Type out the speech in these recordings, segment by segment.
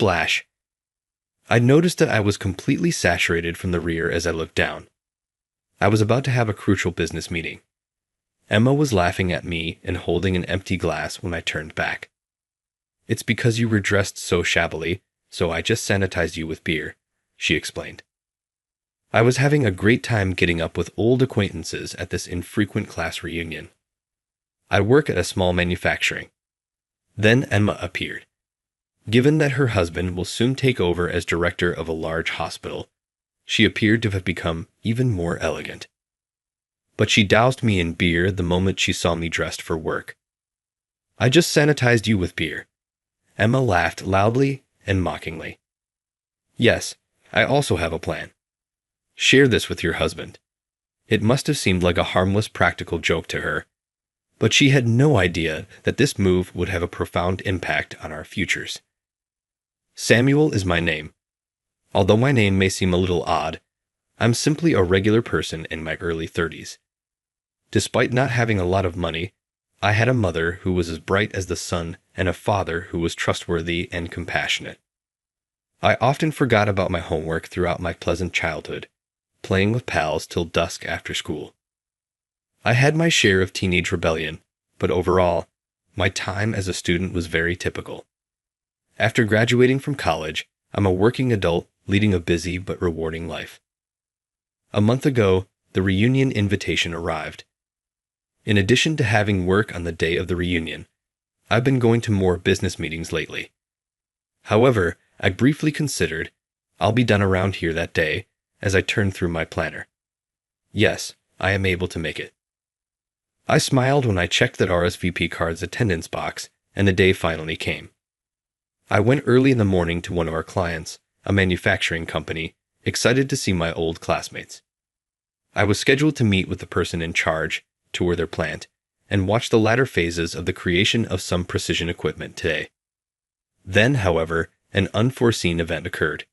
Splash! I noticed that I was completely saturated from the rear as I looked down. I was about to have a crucial business meeting. Emma was laughing at me and holding an empty glass when I turned back. "It's because you were dressed so shabbily, so I just sanitized you with beer," she explained. I was having a great time getting up with old acquaintances at this infrequent class reunion. I work at a small manufacturing. Then Emma appeared. Given that her husband will soon take over as director of a large hospital, she appeared to have become even more elegant. But she doused me in beer the moment she saw me dressed for work. "I just sanitized you with beer." Emma laughed loudly and mockingly. "Yes, I also have a plan. Share this with your husband." It must have seemed like a harmless practical joke to her, but she had no idea that this move would have a profound impact on our futures. Samuel is my name. Although my name may seem a little odd, I'm simply a regular person in my early 30s. Despite not having a lot of money, I had a mother who was as bright as the sun and a father who was trustworthy and compassionate. I often forgot about my homework throughout my pleasant childhood, playing with pals till dusk after school. I had my share of teenage rebellion, but overall, my time as a student was very typical. After graduating from college, I'm a working adult leading a busy but rewarding life. A month ago, the reunion invitation arrived. In addition to having work on the day of the reunion, I've been going to more business meetings lately. However, I briefly considered I'll be done around here that day as I turned through my planner. Yes, I am able to make it. I smiled when I checked that RSVP card's attendance box and the day finally came. I went early in the morning to one of our clients, a manufacturing company, excited to see my old classmates. I was scheduled to meet with the person in charge, tour their plant, and watch the latter phases of the creation of some precision equipment today. Then, however, an unforeseen event occurred.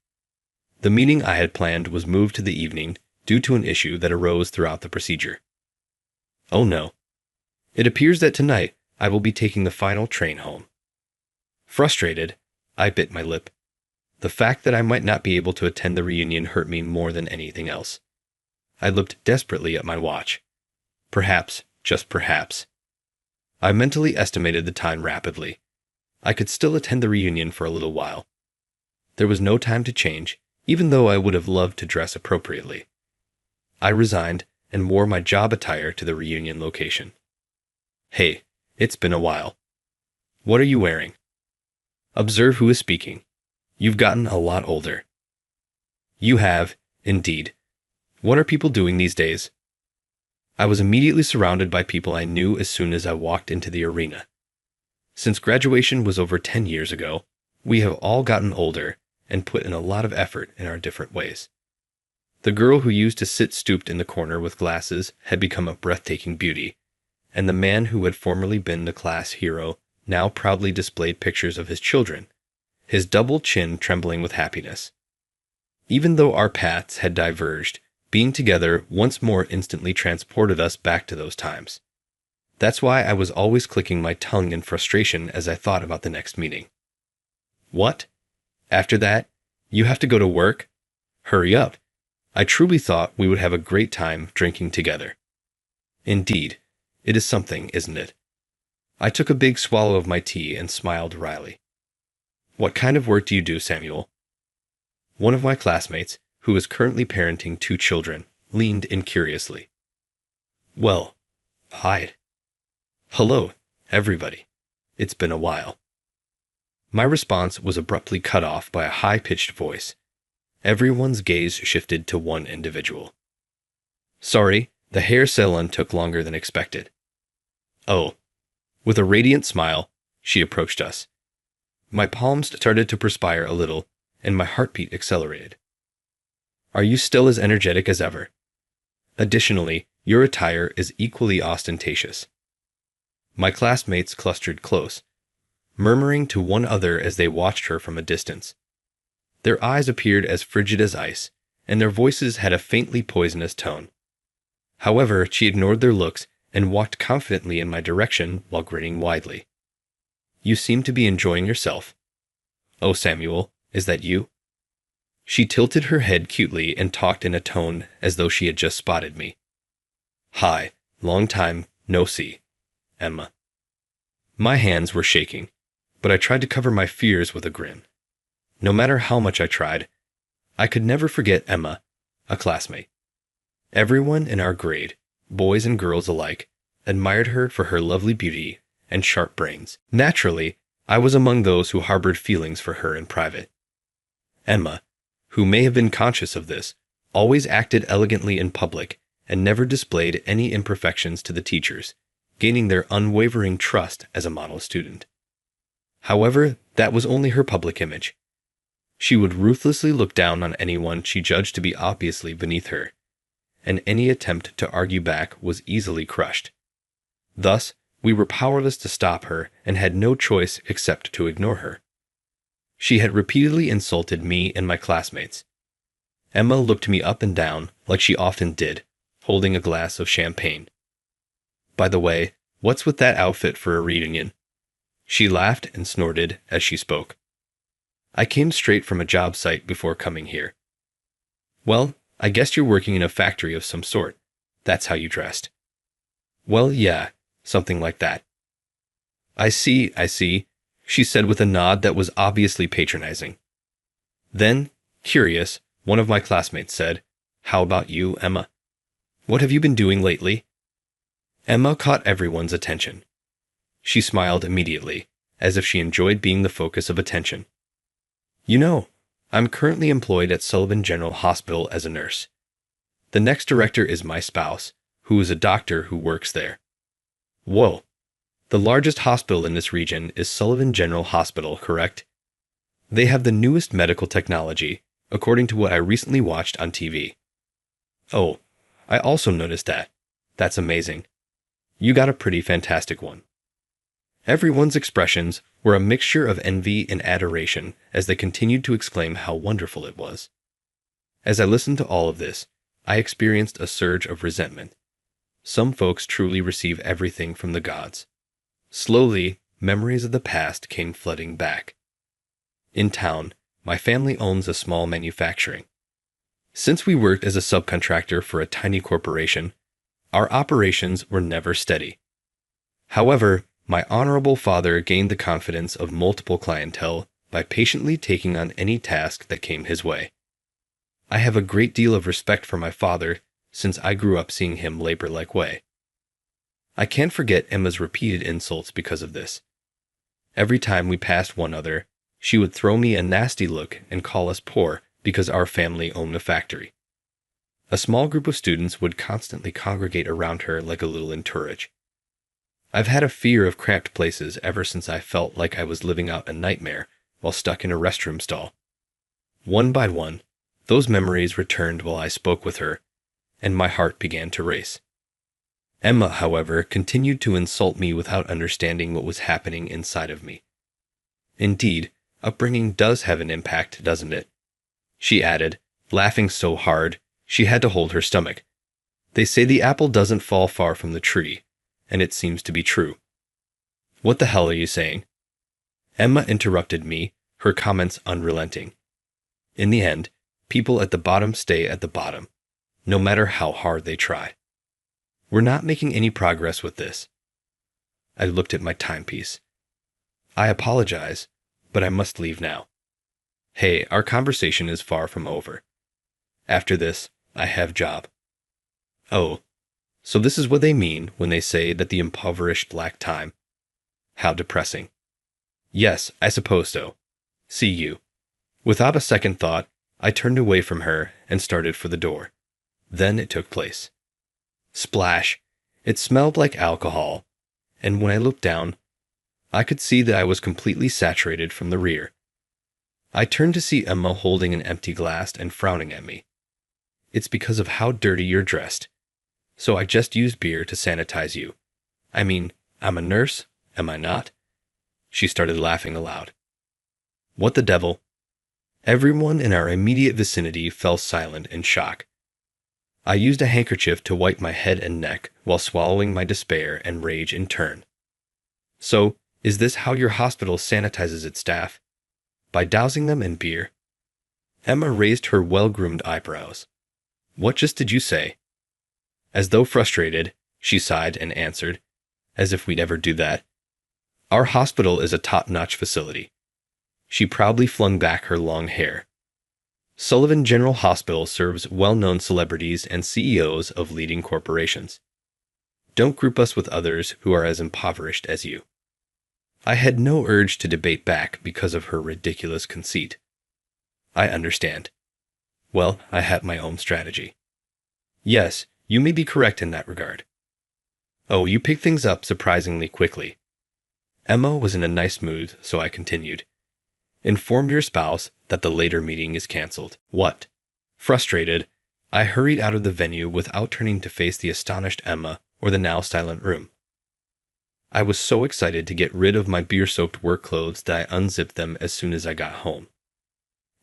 The meeting I had planned was moved to the evening due to an issue that arose throughout the procedure. Oh no. It appears that tonight I will be taking the final train home. Frustrated, I bit my lip. The fact that I might not be able to attend the reunion hurt me more than anything else. I looked desperately at my watch. Perhaps, just perhaps. I mentally estimated the time rapidly. I could still attend the reunion for a little while. There was no time to change, even though I would have loved to dress appropriately. I resigned and wore my job attire to the reunion location. "Hey, it's been a while. What are you wearing?" Observe who is speaking. You've gotten a lot older. You have, indeed. What are people doing these days? I was immediately surrounded by people I knew as soon as I walked into the arena. Since graduation was over 10 years ago, we have all gotten older and put in a lot of effort in our different ways. The girl who used to sit stooped in the corner with glasses had become a breathtaking beauty, and the man who had formerly been the class hero now proudly displayed pictures of his children, his double chin trembling with happiness. Even though our paths had diverged, being together once more instantly transported us back to those times. That's why I was always clicking my tongue in frustration as I thought about the next meeting. What? After that, you have to go to work? Hurry up. I truly thought we would have a great time drinking together. Indeed, it is something, isn't it? I took a big swallow of my tea and smiled wryly. What kind of work do you do, Samuel? One of my classmates, who is currently parenting 2 children, leaned in curiously. Well, hi. Hello, everybody. It's been a while. My response was abruptly cut off by a high-pitched voice. Everyone's gaze shifted to one individual. Sorry, the hair salon took longer than expected. Oh. With a radiant smile, she approached us. My palms started to perspire a little, and my heartbeat accelerated. Are you still as energetic as ever? Additionally, your attire is equally ostentatious. My classmates clustered close, murmuring to one another as they watched her from a distance. Their eyes appeared as frigid as ice, and their voices had a faintly poisonous tone. However, she ignored their looks and walked confidently in my direction while grinning widely. You seem to be enjoying yourself. Oh, Samuel, Is that you?" She tilted her head cutely and talked in a tone as though she had just spotted me. "Hi, long time, no see, Emma." My hands were shaking, but I tried to cover my fears with a grin. No matter how much I tried, I could never forget Emma, a classmate. Everyone in our grade, boys and girls alike, admired her for her lovely beauty and sharp brains. Naturally, I was among those who harbored feelings for her in private. Emma, who may have been conscious of this, always acted elegantly in public and never displayed any imperfections to the teachers, gaining their unwavering trust as a model student. However, that was only her public image. She would ruthlessly look down on anyone she judged to be obviously beneath her, and any attempt to argue back was easily crushed. Thus, we were powerless to stop her and had no choice except to ignore her. She had repeatedly insulted me and my classmates. Emma looked me up and down like she often did, holding a glass of champagne. "By the way, what's with that outfit for a reunion?" She laughed and snorted as she spoke. "I came straight from a job site before coming here." "Well, I guess you're working in a factory of some sort. That's how you dressed." "Well, yeah, something like that." I see, she said with a nod that was obviously patronizing. Then, curious, one of my classmates said, "How about you, Emma? What have you been doing lately?" Emma caught everyone's attention. She smiled immediately, as if she enjoyed being the focus of attention. "You know, I'm currently employed at Sullivan General Hospital as a nurse. The next director is my spouse, who is a doctor who works there." "Whoa. The largest hospital in this region is Sullivan General Hospital, correct? They have the newest medical technology, according to what I recently watched on TV." "Oh, I also noticed that. That's amazing. You got a pretty fantastic one." Everyone's expressions were a mixture of envy and adoration as they continued to exclaim how wonderful it was. As I listened to all of this, I experienced a surge of resentment. Some folks truly receive everything from the gods. Slowly, memories of the past came flooding back. In town, my family owns a small manufacturing. Since we worked as a subcontractor for a tiny corporation, our operations were never steady. However, my honorable father gained the confidence of multiple clientele by patiently taking on any task that came his way. I have a great deal of respect for my father since I grew up seeing him labor-like way. I can't forget Emma's repeated insults because of this. Every time we passed one another, she would throw me a nasty look and call us poor because our family owned a factory. A small group of students would constantly congregate around her like a little entourage. I've had a fear of cramped places ever since I felt like I was living out a nightmare while stuck in a restroom stall. One by one, those memories returned while I spoke with her, and my heart began to race. Emma, however, continued to insult me without understanding what was happening inside of me. Indeed, upbringing does have an impact, doesn't it? She added, laughing so hard she had to hold her stomach. They say the apple doesn't fall far from the tree, and it seems to be true. What the hell are you saying? Emma interrupted me, her comments unrelenting. In the end, people at the bottom stay at the bottom, no matter how hard they try. We're not making any progress with this. I looked at my timepiece. I apologize, but I must leave now. Hey, our conversation is far from over. After this, I have job. Oh, so this is what they mean when they say that the impoverished lack time. How depressing. Yes, I suppose so. See you. Without a second thought, I turned away from her and started for the door. Then it took place. Splash! It smelled like alcohol, and when I looked down, I could see that I was completely saturated from the rear. I turned to see Emma holding an empty glass and frowning at me. It's because of how dirty you're dressed. So I just used beer to sanitize you. I mean, I'm a nurse, am I not? She started laughing aloud. What the devil? Everyone in our immediate vicinity fell silent in shock. I used a handkerchief to wipe my head and neck while swallowing my despair and rage in turn. So, is this how your hospital sanitizes its staff? By dousing them in beer. Emma raised her well-groomed eyebrows. What just did you say? As though frustrated, she sighed and answered, as if we'd ever do that. Our hospital is a top-notch facility. She proudly flung back her long hair. Sullivan General Hospital serves well-known celebrities and CEOs of leading corporations. Don't group us with others who are as impoverished as you. I had no urge to debate back because of her ridiculous conceit. I understand. Well, I have my own strategy. Yes, you may be correct in that regard. Oh, you pick things up surprisingly quickly. Emma was in a nice mood, so I continued. Informed your spouse that the later meeting is canceled. What? Frustrated, I hurried out of the venue without turning to face the astonished Emma or the now silent room. I was so excited to get rid of my beer-soaked work clothes that I unzipped them as soon as I got home.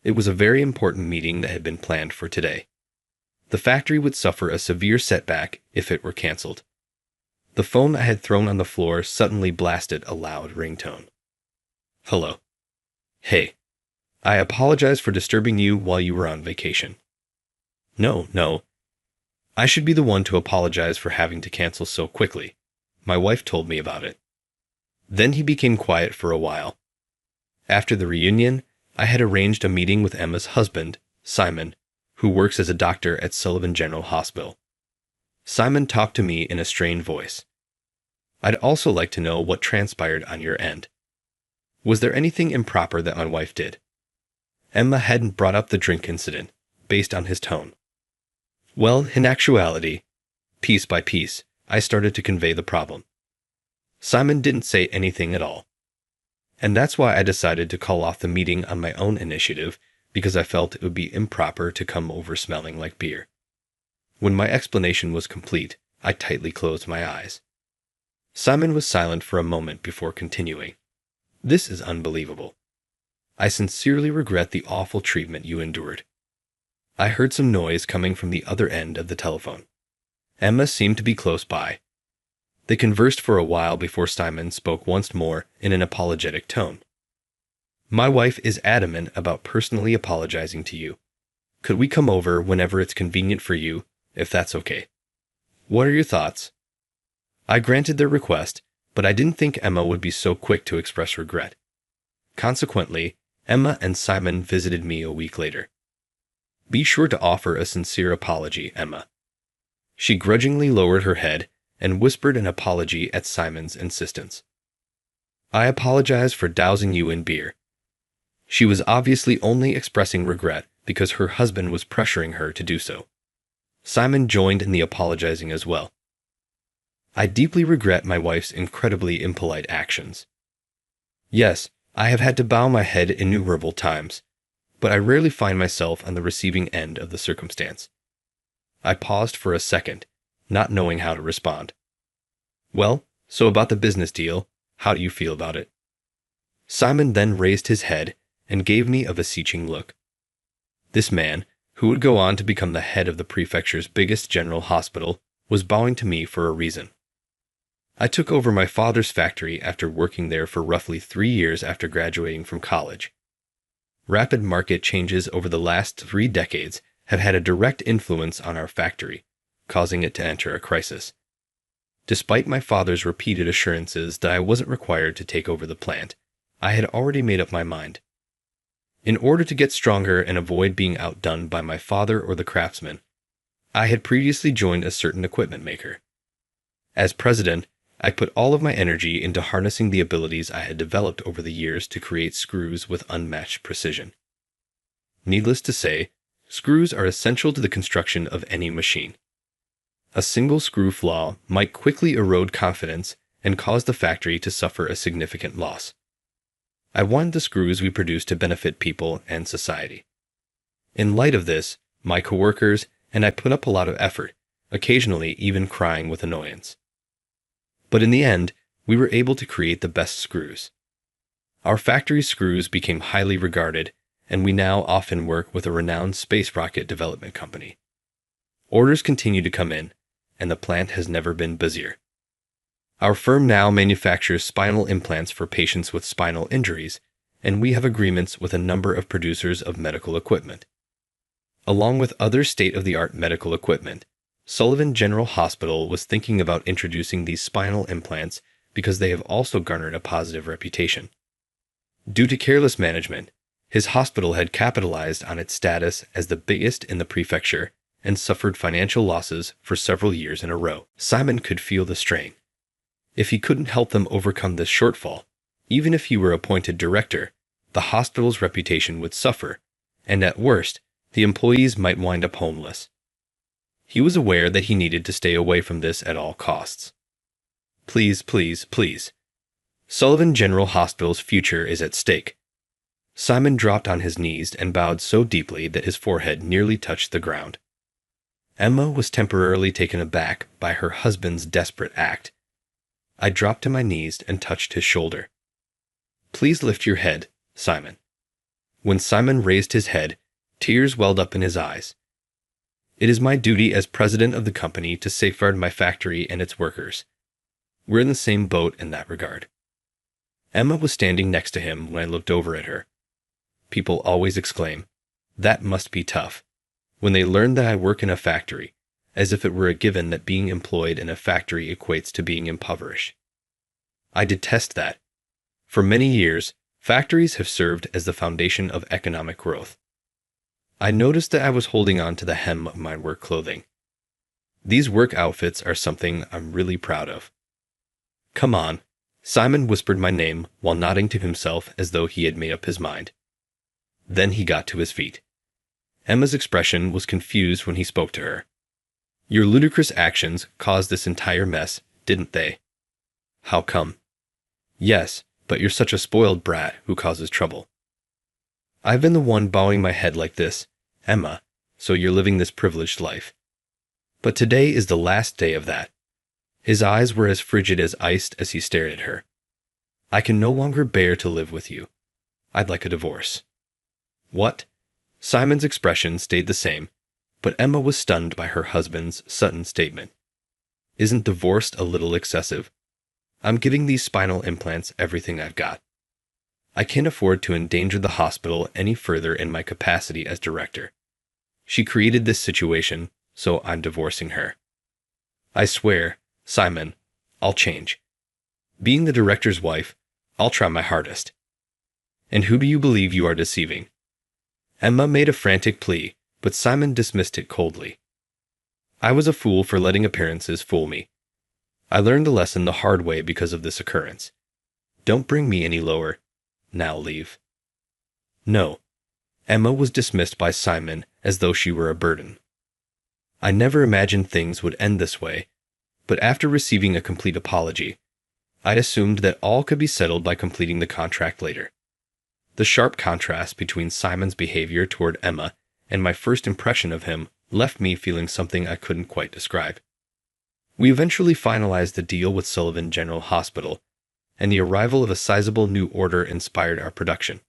It was a very important meeting that had been planned for today. The factory would suffer a severe setback if it were canceled. The phone I had thrown on the floor suddenly blasted a loud ringtone. Hello. Hey. I apologize for disturbing you while you were on vacation. No. I should be the one to apologize for having to cancel so quickly. My wife told me about it. Then he became quiet for a while. After the reunion, I had arranged a meeting with Emma's husband, Simon, who works as a doctor at Sullivan General Hospital. Simon talked to me in a strained voice. I'd also like to know what transpired on your end. Was there anything improper that my wife did? Emma hadn't brought up the drink incident, based on his tone. Well, in actuality, piece by piece, I started to convey the problem. Simon didn't say anything at all. And that's why I decided to call off the meeting on my own initiative, because I felt it would be improper to come over smelling like beer. When my explanation was complete, I tightly closed my eyes. Simon was silent for a moment before continuing. This is unbelievable. I sincerely regret the awful treatment you endured. I heard some noise coming from the other end of the telephone. Emma seemed to be close by. They conversed for a while before Simon spoke once more in an apologetic tone. My wife is adamant about personally apologizing to you. Could we come over whenever it's convenient for you, if that's okay? What are your thoughts? I granted their request, but I didn't think Emma would be so quick to express regret. Consequently, Emma and Simon visited me a week later. Be sure to offer a sincere apology, Emma. She grudgingly lowered her head and whispered an apology at Simon's insistence. I apologize for dousing you in beer. She was obviously only expressing regret because her husband was pressuring her to do so. Simon joined in the apologizing as well. I deeply regret my wife's incredibly impolite actions. Yes, I have had to bow my head innumerable times, but I rarely find myself on the receiving end of the circumstance. I paused for a second, not knowing how to respond. Well, so about the business deal, how do you feel about it? Simon then raised his head and gave me a beseeching look. This man, who would go on to become the head of the prefecture's biggest general hospital, was bowing to me for a reason. I took over my father's factory after working there for roughly 3 years after graduating from college. Rapid market changes over the last 3 decades have had a direct influence on our factory, causing it to enter a crisis. Despite my father's repeated assurances that I wasn't required to take over the plant, I had already made up my mind. In order to get stronger and avoid being outdone by my father or the craftsmen, I had previously joined a certain equipment maker. As president, I put all of my energy into harnessing the abilities I had developed over the years to create screws with unmatched precision. Needless to say, screws are essential to the construction of any machine. A single screw flaw might quickly erode confidence and cause the factory to suffer a significant loss. I wanted the screws we produced to benefit people and society. In light of this, my coworkers and I put up a lot of effort, occasionally even crying with annoyance. But in the end, we were able to create the best screws. Our factory's screws became highly regarded, and we now often work with a renowned space rocket development company. Orders continue to come in, and the plant has never been busier. Our firm now manufactures spinal implants for patients with spinal injuries, and we have agreements with a number of producers of medical equipment. Along with other state-of-the-art medical equipment, Sullivan General Hospital was thinking about introducing these spinal implants because they have also garnered a positive reputation. Due to careless management, his hospital had capitalized on its status as the biggest in the prefecture and suffered financial losses for several years in a row. Simon could feel the strain. If he couldn't help them overcome this shortfall, even if he were appointed director, the hospital's reputation would suffer, and at worst, the employees might wind up homeless. He was aware that he needed to stay away from this at all costs. Please, please, please. Sullivan General Hospital's future is at stake. Simon dropped on his knees and bowed so deeply that his forehead nearly touched the ground. Emma was temporarily taken aback by her husband's desperate act. I dropped to my knees and touched his shoulder. Please lift your head, Simon. When Simon raised his head, tears welled up in his eyes. It is my duty as president of the company to safeguard my factory and its workers. We're in the same boat in that regard. Emma was standing next to him when I looked over at her. People always exclaim, "That must be tough," when they learn that I work in a factory, as if it were a given that being employed in a factory equates to being impoverished. I detest that. For many years, factories have served as the foundation of economic growth. I noticed that I was holding on to the hem of my work clothing. These work outfits are something I'm really proud of. Come on, Simon whispered my name while nodding to himself as though he had made up his mind. Then he got to his feet. Emma's expression was confused when he spoke to her. Your ludicrous actions caused this entire mess, didn't they? How come? Yes, but you're such a spoiled brat who causes trouble. I've been the one bowing my head like this, Emma, so you're living this privileged life. But today is the last day of that. His eyes were as frigid as ice as he stared at her. I can no longer bear to live with you. I'd like a divorce. What? Simon's expression stayed the same, but Emma was stunned by her husband's sudden statement. Isn't divorced a little excessive? I'm giving these spinal implants everything I've got. I can't afford to endanger the hospital any further in my capacity as director. She created this situation, so I'm divorcing her. I swear, Simon, I'll change. Being the director's wife, I'll try my hardest. And who do you believe you are deceiving? Emma made a frantic plea, but Simon dismissed it coldly. I was a fool for letting appearances fool me. I learned the lesson the hard way because of this occurrence. Don't bring me any lower. Now leave. No. Emma was dismissed by Simon as though she were a burden. I never imagined things would end this way, but after receiving a complete apology, I assumed that all could be settled by completing the contract later. The sharp contrast between Simon's behavior toward Emma and my first impression of him left me feeling something I couldn't quite describe. We eventually finalized the deal with Sullivan General Hospital, and the arrival of a sizable new order inspired our production.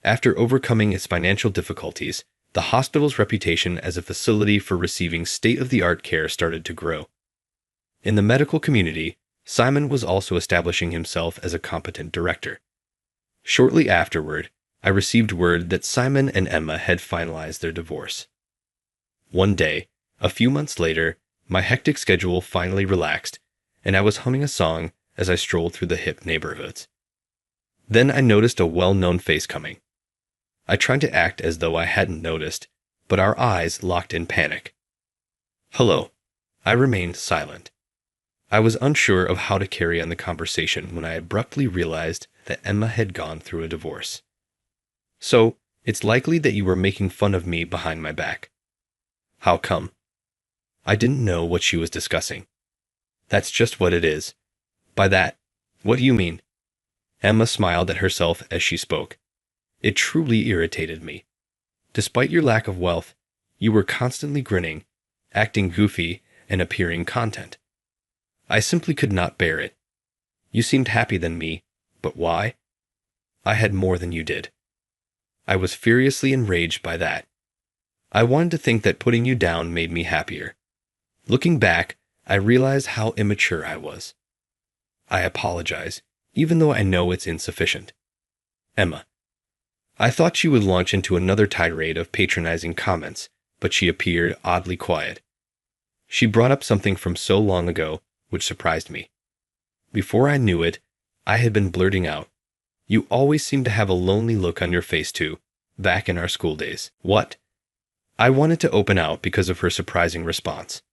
After overcoming its financial difficulties, the hospital's reputation as a facility for receiving state-of-the-art care started to grow. In the medical community, Simon was also establishing himself as a competent director. Shortly afterward, I received word that Simon and Emma had finalized their divorce. One day, a few months later, my hectic schedule finally relaxed, and I was humming a song as I strolled through the hip neighborhoods. Then I noticed a well-known face coming. I tried to act as though I hadn't noticed, but our eyes locked in panic. Hello. I remained silent. I was unsure of how to carry on the conversation when I abruptly realized that Emma had gone through a divorce. So, it's likely that you were making fun of me behind my back. How come? I didn't know what she was discussing. That's just what it is. By that, what do you mean? Emma smiled at herself as she spoke. It truly irritated me. Despite your lack of wealth, you were constantly grinning, acting goofy, and appearing content. I simply could not bear it. You seemed happier than me, but why? I had more than you did. I was furiously enraged by that. I wanted to think that putting you down made me happier. Looking back, I realized how immature I was. I apologize, even though I know it's insufficient. Emma. I thought she would launch into another tirade of patronizing comments, but she appeared oddly quiet. She brought up something from so long ago, which surprised me. Before I knew it, I had been blurting out, "You always seem to have a lonely look on your face too, back in our school days." What? I wanted to open out because of her surprising response.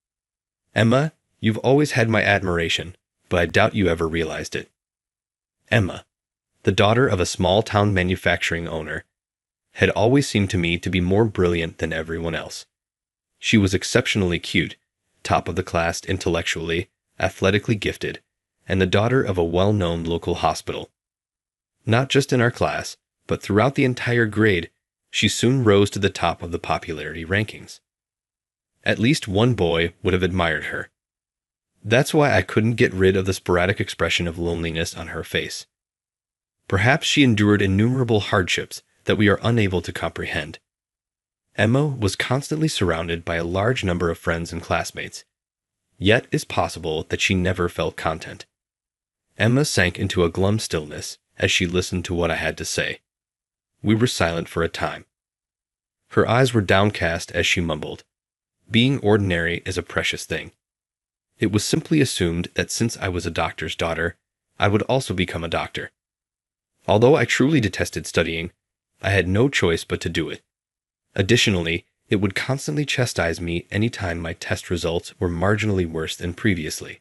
"Emma, you've always had my admiration, but I doubt you ever realized it." Emma, the daughter of a small-town manufacturing owner, had always seemed to me to be more brilliant than everyone else. She was exceptionally cute, top of the class intellectually, athletically gifted, and the daughter of a well-known local hospital. Not just in our class, but throughout the entire grade, she soon rose to the top of the popularity rankings. At least one boy would have admired her. That's why I couldn't get rid of the sporadic expression of loneliness on her face. Perhaps she endured innumerable hardships that we are unable to comprehend. Emma was constantly surrounded by a large number of friends and classmates, yet it's possible that she never felt content. Emma sank into a glum stillness as she listened to what I had to say. We were silent for a time. Her eyes were downcast as she mumbled, "Being ordinary is a precious thing." It was simply assumed that since I was a doctor's daughter, I would also become a doctor. Although I truly detested studying, I had no choice but to do it. Additionally, it would constantly chastise me any time my test results were marginally worse than previously.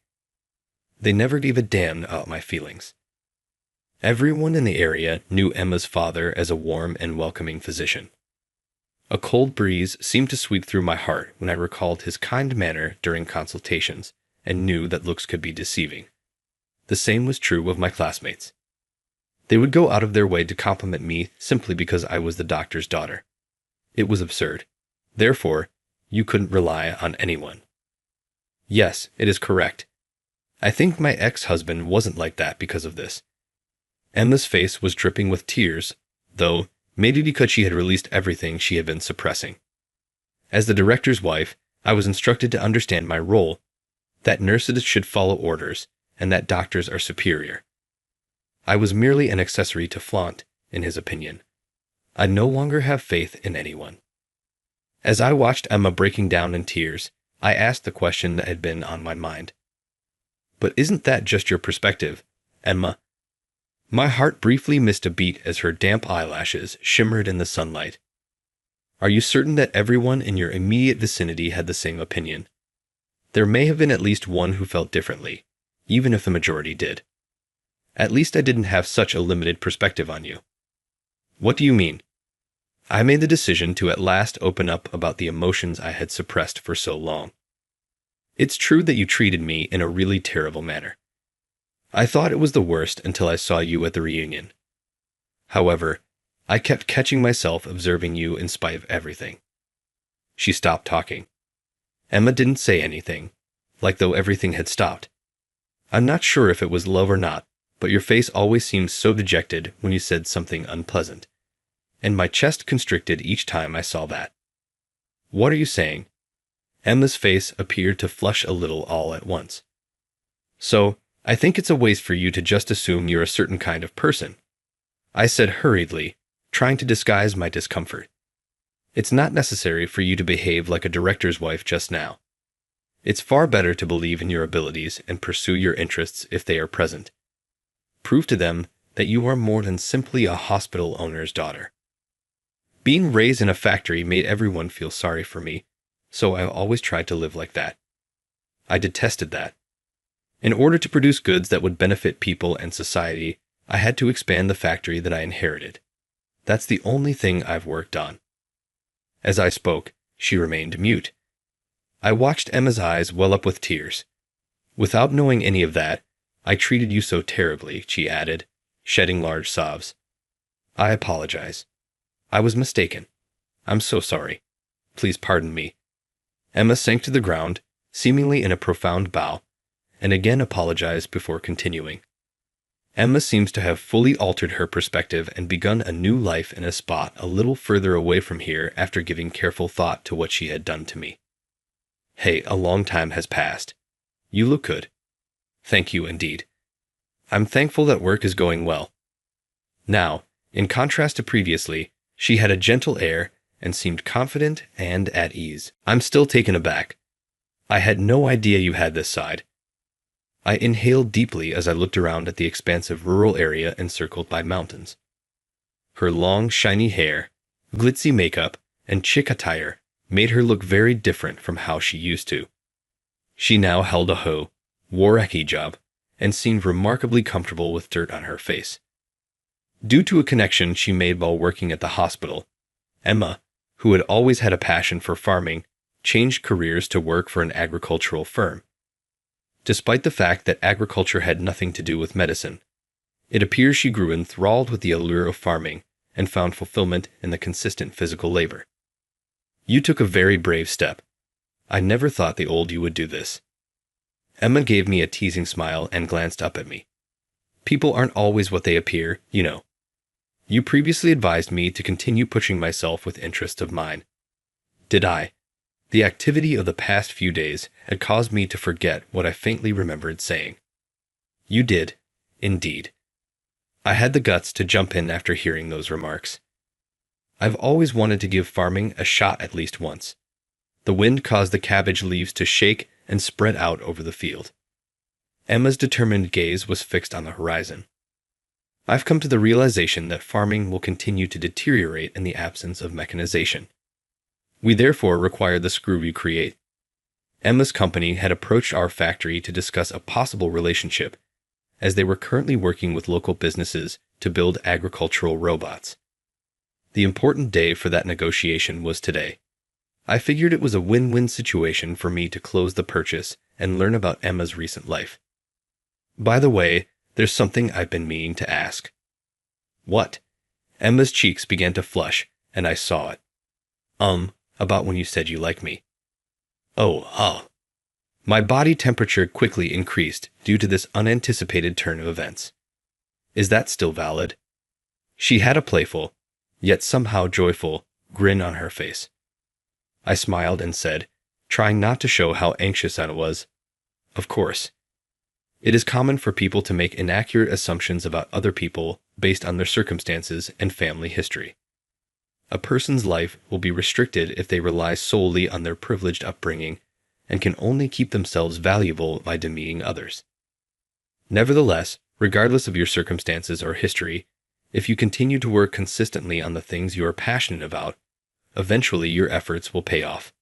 They never gave a damn about my feelings. Everyone in the area knew Emma's father as a warm and welcoming physician. A cold breeze seemed to sweep through my heart when I recalled his kind manner during consultations and knew that looks could be deceiving. The same was true of my classmates. They would go out of their way to compliment me simply because I was the doctor's daughter. It was absurd. Therefore, you couldn't rely on anyone. Yes, it is correct. I think my ex-husband wasn't like that because of this. Emma's face was dripping with tears, though maybe because she had released everything she had been suppressing. As the director's wife, I was instructed to understand my role, that nurses should follow orders, and that doctors are superior. I was merely an accessory to flaunt, in his opinion. I no longer have faith in anyone. As I watched Emma breaking down in tears, I asked the question that had been on my mind. "But isn't that just your perspective, Emma?" My heart briefly missed a beat as her damp eyelashes shimmered in the sunlight. "Are you certain that everyone in your immediate vicinity had the same opinion? There may have been at least one who felt differently, even if the majority did. At least I didn't have such a limited perspective on you." "What do you mean?" I made the decision to at last open up about the emotions I had suppressed for so long. "It's true that you treated me in a really terrible manner. I thought it was the worst until I saw you at the reunion. However, I kept catching myself observing you in spite of everything." She stopped talking. Emma didn't say anything, like though everything had stopped. "I'm not sure if it was love or not, but your face always seemed so dejected when you said something unpleasant, and my chest constricted each time I saw that." "What are you saying?" Emma's face appeared to flush a little all at once. "So, I think it's a waste for you to just assume you're a certain kind of person," I said hurriedly, trying to disguise my discomfort. "It's not necessary for you to behave like a director's wife just now. It's far better to believe in your abilities and pursue your interests if they are present. Prove to them that you are more than simply a hospital owner's daughter." Being raised in a factory made everyone feel sorry for me, so I always tried to live like that. I detested that. In order to produce goods that would benefit people and society, I had to expand the factory that I inherited. That's the only thing I've worked on. As I spoke, she remained mute. I watched Emma's eyes well up with tears. "Without knowing any of that, I treated you so terribly," she added, shedding large sobs. "I apologize. I was mistaken. I'm so sorry. Please pardon me." Emma sank to the ground, seemingly in a profound bow, and again apologized before continuing. Emma seems to have fully altered her perspective and begun a new life in a spot a little further away from here after giving careful thought to what she had done to me. "Hey, a long time has passed. You look good." "Thank you indeed. I'm thankful that work is going well. Now, In contrast to previously, she had a gentle air and seemed confident and at ease. I'm still taken aback. I had no idea you had this side. I inhaled deeply as I looked around at the expansive rural area encircled by mountains. Her long, shiny hair, glitzy makeup, and chic attire made her look very different from how she used to. She now held a hoe, wore a hijab, and seemed remarkably comfortable with dirt on her face. Due to a connection she made while working at the hospital, Emma, who had always had a passion for farming, changed careers to work for an agricultural firm. Despite the fact that agriculture had nothing to do with medicine, it appears she grew enthralled with the allure of farming and found fulfillment in the consistent physical labor. You took a very brave step. I never thought the old you would do this. Emma gave me a teasing smile and glanced up at me. People aren't always what they appear, you know. You previously advised me to continue pushing myself with interests of mine. Did I? The activity of the past few days had caused me to forget what I faintly remembered saying. You did, indeed. I had the guts to jump in after hearing those remarks. I've always wanted to give farming a shot at least once. The wind caused the cabbage leaves to shake and spread out over the field. Emma's determined gaze was fixed on the horizon. I've come to the realization that farming will continue to deteriorate in the absence of mechanization. We therefore require the screw you create. Emma's company had approached our factory to discuss a possible relationship, as they were currently working with local businesses to build agricultural robots. The important day for that negotiation was today. I figured it was a win-win situation for me to close the purchase and learn about Emma's recent life. By the way, there's something I've been meaning to ask. What? Emma's cheeks began to flush, and I saw it. About when you said you like me. Oh. My body temperature quickly increased due to this unanticipated turn of events. Is that still valid? She had a playful, yet somehow joyful, grin on her face. I smiled and said, trying not to show how anxious I was, of course. It is common for people to make inaccurate assumptions about other people based on their circumstances and family history. A person's life will be restricted if they rely solely on their privileged upbringing and can only keep themselves valuable by demeaning others. Nevertheless, regardless of your circumstances or history, if you continue to work consistently on the things you are passionate about, eventually your efforts will pay off.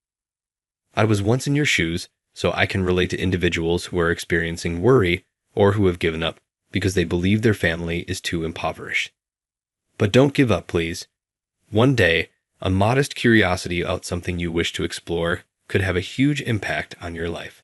I was once in your shoes, so I can relate to individuals who are experiencing worry or who have given up because they believe their family is too impoverished. But don't give up, please. One day, a modest curiosity about something you wish to explore could have a huge impact on your life.